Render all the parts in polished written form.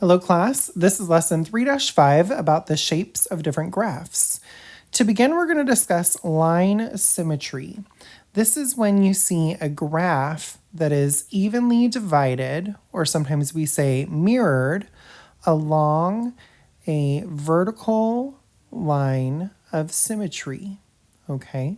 Hello class, this is lesson 3-5 about the shapes of different graphs. To begin, we're going to discuss line symmetry. This is when you see a graph that is evenly divided, or sometimes we say mirrored, along a vertical line of symmetry. Okay?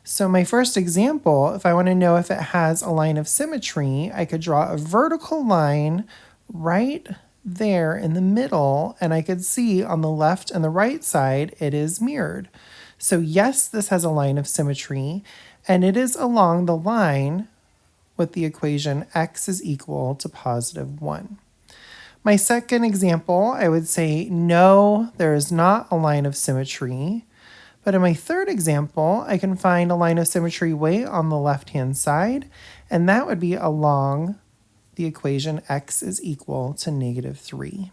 So my first example, if I want to know if it has a line of symmetry, I could draw a vertical line right there in the middle, and I could see on the left and the right side it is mirrored. So yes, this has a line of symmetry, and it is along the line with the equation x is equal to positive 1. My second example, I would say no, there is not a line of symmetry. But in my third example, I can find a line of symmetry way on the left-hand side, and that would be along the equation x is equal to -3.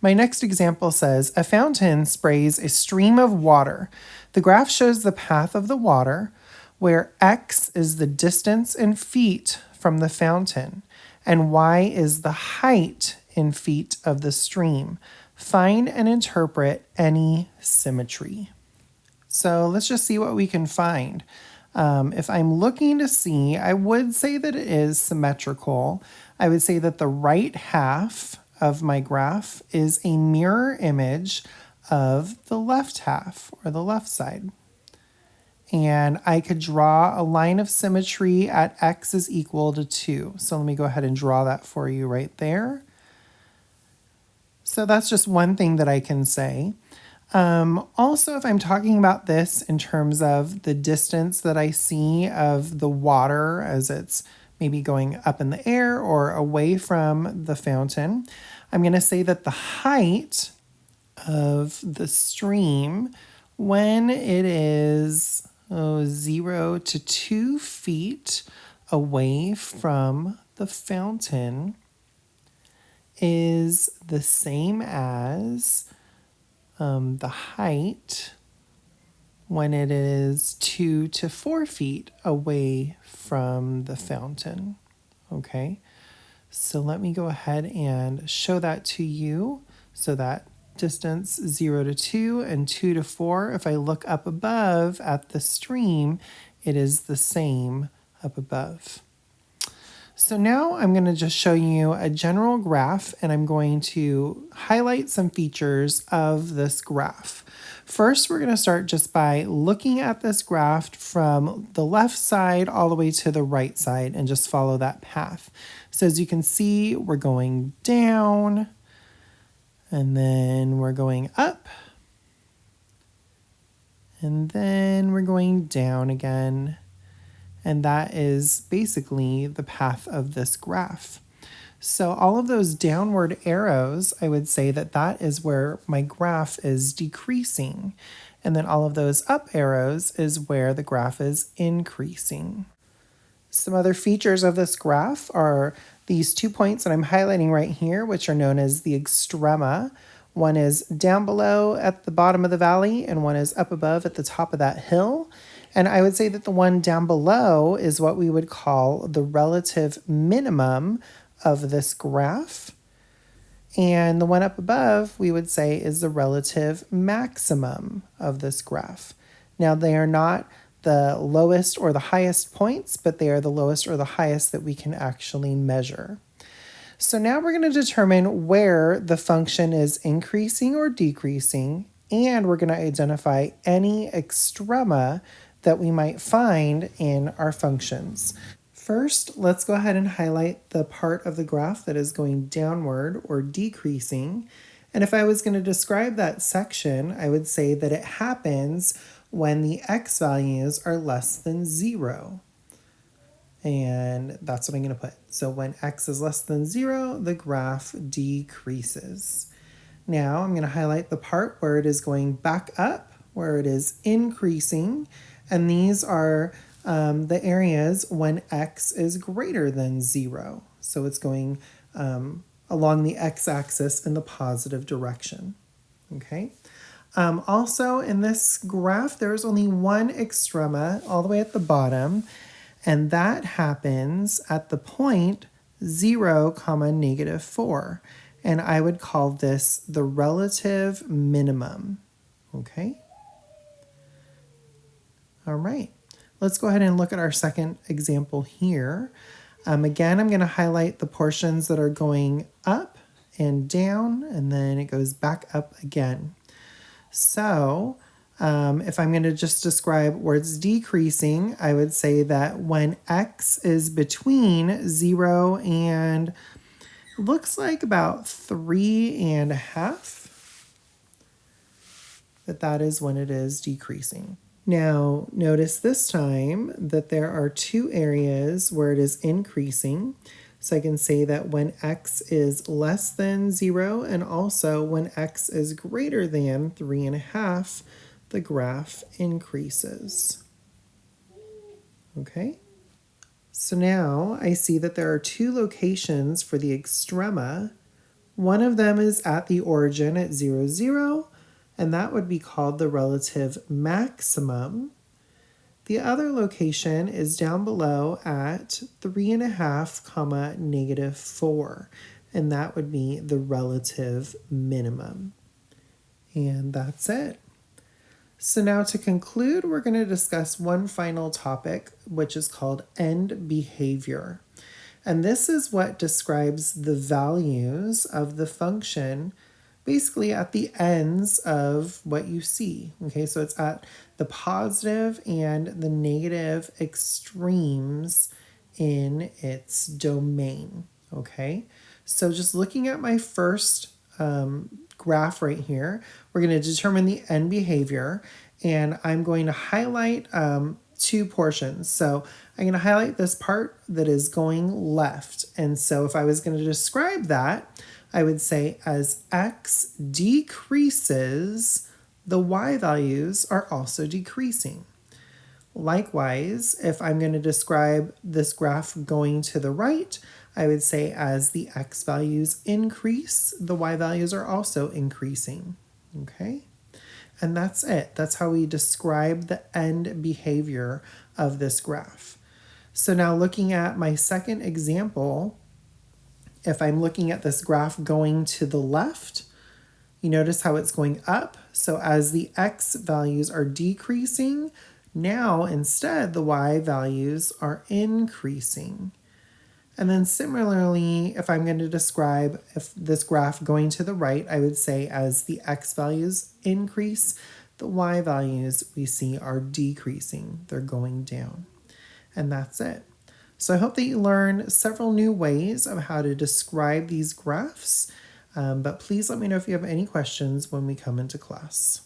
My next example says, a fountain sprays a stream of water. The graph shows the path of the water, where x is the distance in feet from the fountain, and y is the height in feet of the stream. Find and interpret any symmetry. So let's just see what we can find. If I'm looking to see, I would say that it is symmetrical. I would say that the right half of my graph is a mirror image of the left half, or the left side. And I could draw a line of symmetry at x is equal to 2. So let me go ahead and draw that for you right there. So that's just one thing that I can say. Also, if I'm talking about this in terms of the distance that I see of the water as it's maybe going up in the air or away from the fountain, I'm going to say that the height of the stream when it is 0 to 2 feet away from the fountain is the same as the height when it is 2 to 4 feet away from the fountain. Okay, so let me go ahead and show that to you. So that distance 0 to 2 and 2 to 4, if I look up above at the stream, it is the same up above. So now I'm going to just show you a general graph, and I'm going to highlight some features of this graph. First, we're going to start just by looking at this graph from the left side all the way to the right side and just follow that path. So as you can see, we're going down, and then we're going up, and then we're going down again. And that is basically the path of this graph. So all of those downward arrows, I would say that that is where my graph is decreasing. And then all of those up arrows is where the graph is increasing. Some other features of this graph are these 2 points that I'm highlighting right here, which are known as the extrema. One is down below at the bottom of the valley, and one is up above at the top of that hill. And I would say that the one down below is what we would call the relative minimum of this graph. And the one up above, we would say, is the relative maximum of this graph. Now, they are not the lowest or the highest points, but they are the lowest or the highest that we can actually measure. So now we're going to determine where the function is increasing or decreasing, and we're going to identify any extrema that we might find in our functions. First, let's go ahead and highlight the part of the graph that is going downward or decreasing. And if I was going to describe that section, I would say that it happens when the x values are less than 0. And that's what I'm going to put. So when x is less than 0, the graph decreases. Now I'm going to highlight the part where it is going back up, where it is increasing. And these are the areas when x is greater than 0. So it's going along the x-axis in the positive direction. Okay. Also, in this graph, there's only one extrema all the way at the bottom, and that happens at the point 0, comma, negative 4. And I would call this the relative minimum. Okay? All right. Let's go ahead and look at our second example here. Again, I'm going to highlight the portions that are going up and down, and then it goes back up again. So if I'm going to just describe where it's decreasing, I would say that when x is between 0 and looks like about 3.5, that is when it is decreasing. Now, notice this time that there are two areas where it is increasing. So I can say that when x is less than 0 and also when x is greater than 3.5, the graph increases. Okay? So now I see that there are two locations for the extrema. One of them is at the origin at 0, 0, and that would be called the relative maximum. The other location is down below at 3.5, comma, negative 4, and that would be the relative minimum. And that's it. So now to conclude, we're going to discuss one final topic, which is called end behavior. And this is what describes the values of the function basically at the ends of what you see. Okay, so it's at the positive and the negative extremes in its domain. Okay, so just looking at my first graph right here, we're going to determine the end behavior, and I'm going to highlight two portions. So I'm going to highlight this part that is going left. And so if I was going to describe that, I would say as x decreases, the y values are also decreasing. Likewise, if I'm going to describe this graph going to the right, I would say as the x values increase, the y values are also increasing. Okay? And that's it. That's how we describe the end behavior of this graph. So now looking at my second example, if I'm looking at this graph going to the left, you notice how it's going up. So as the x values are decreasing, now instead the y values are increasing. And then similarly, if I'm going to describe if this graph going to the right, I would say as the x values increase, the y values we see are decreasing. They're going down. And that's it. So I hope that you learned several new ways of how to describe these graphs. But please let me know if you have any questions when we come into class.